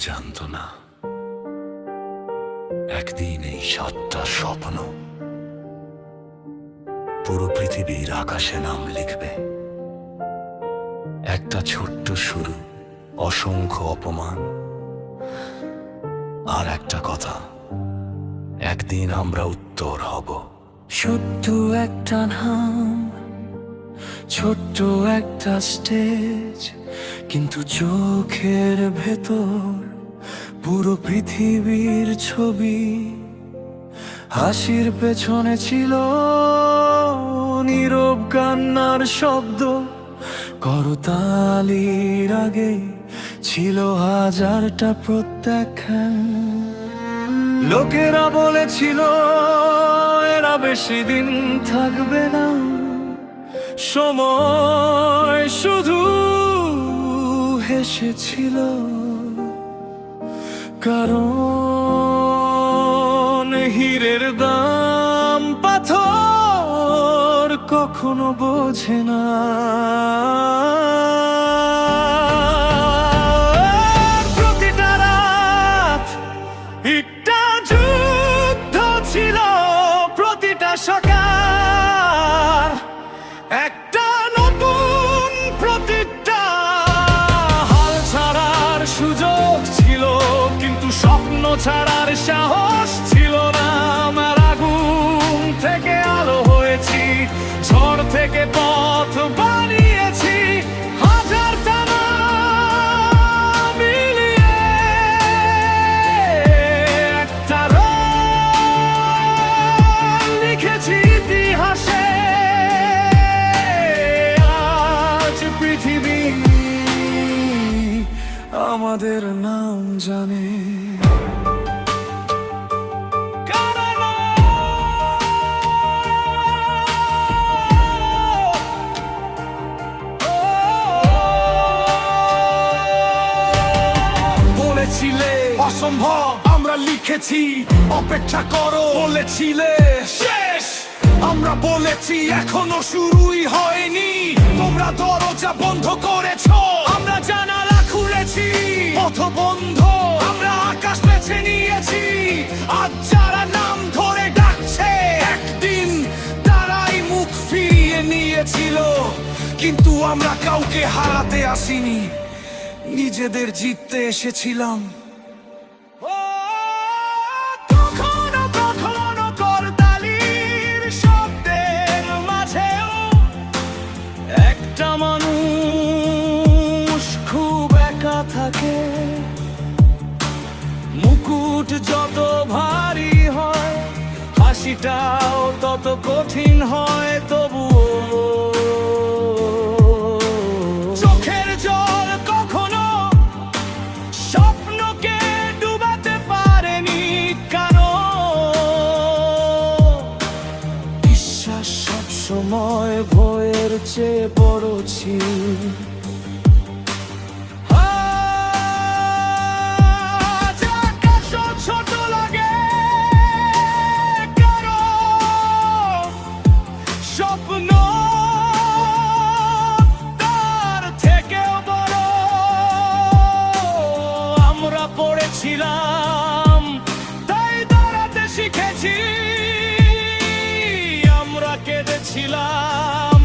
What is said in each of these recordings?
জানতো না একদিন এই 7টা স্বপ্ন পুরো পৃথিবীর আকাশে নাম লিখবে। একটা ছোট্ট শুরু, অসংখ্য অপমান, আর একটা কথা, একদিন আমরা উত্তর হব। ছোট্ট একটা নাম, ছোট্ট একটা স্টেজ, কিন্তু চোখের ভেতর পুরো পৃথিবীর ছবি। হাসির পেছনে ছিল নীরব কান্নার শব্দ, করতালির আগে ছিল হাজারটা প্রত্যাখ্যান। লোকেরা বলেছিল এরা বেশি দিন থাকবে না, সময় শুধু হেসেছিল। কারণ হীরের দাম পাথর কখনো বোঝে না। প্রতিটা রাত একটা যুদ্ধ ছিল, প্রতিটা সকাল একটা নতুন প্রতিটা। হাল ছাড়ার সুযোগ ছিল, কিন্তু স্বপ্ন ছাড়ার সাহস ছিল না। আমার আগুন থেকে আলো হয়েছি, ঝড় থেকে পথ বানিয়েছি, হাজারটা নাম মিলিয়ে একটা রং লিখেছি ইতিহাসে। আজ পৃথিবী আমাদের নাম জানে। বলেছিলে অসম্ভব, আমরা লিখেছি অপেক্ষা করো। বলেছিলে শেষ, আমরা বলেছি এখনো শুরুই হয়নি। তোমরা দরজা বন্ধ করেছো, আমরা জানালা খুলেছি। পথ বন্ধ, আমরা আকাশ বেছে নিয়েছি। আজ যারা নাম ধরে ডাকছে, একদিন তারাই মুখ ফিরিয়ে নিয়েছিল। কিন্তু আমরা কাউকে হারাতে আসিনি, নিজেদের জিততে এসেছিলাম। কখনো কখনো করতালির শব্দের মাঝেও একটা মানুষ খুব একা থাকে। মুকুট যত ভারী হয়, হাসিটাও তত কঠিন হয়। তবুও চোখের জল কখনো স্বপ্নকে ডুবাতে পারেনি, কারণ বিশ্বাস সবসময় ভয়ের চেয়ে বড় ছিল। ছোট লাগে কারণ স্বপ্ন তার থেকেও বড়। আমরা পড়েছিলাম তাই দাঁড়াতে শিখেছি, আমরা কেঁদেছিলাম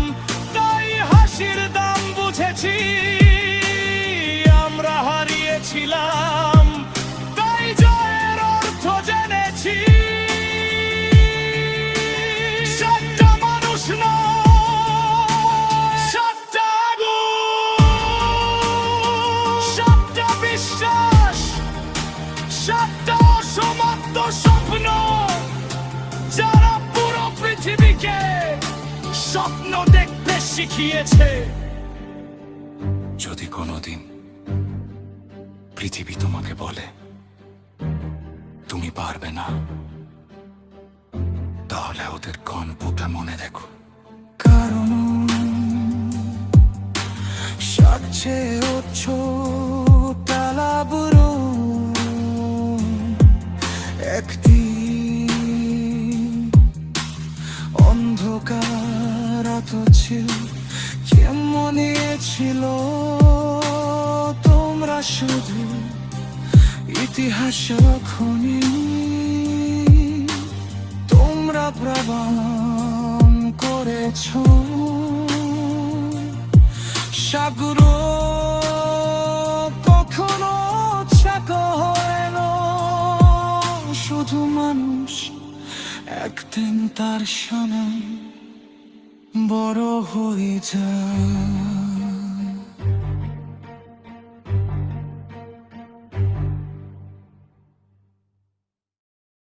তাই হাসির দাম বুঝেছি। আমরা হারিয়েছিলাম তাই জয়ের অর্থ জেনেছি। সাতটা মানুষ নয়, সাতটা আগুন, সাতটা বিশ্বাস, সাতটা অসমাপ্ত স্বপ্ন, যারা পুরো পৃথিবীকে স্বপ্ন দেখতে শিখিয়েছে। যদি কোনোদিন পৃথিবী তোমাকে বলে তুমি পারবে না, তাহলে ওদের গল্পটা মনে দেখো। কারণ সবচেয়ে ছোটলা বুড়ো একদিন অন্ধকার ছিল। কেমন ছিল তোমরা শুধু ভাষা খনি তোমরা প্রমাণ করেছ, সাগর কখনো চাকা হয় না, শুধু মানুষ একদিন তার সামনে বড় হয়ে যায়।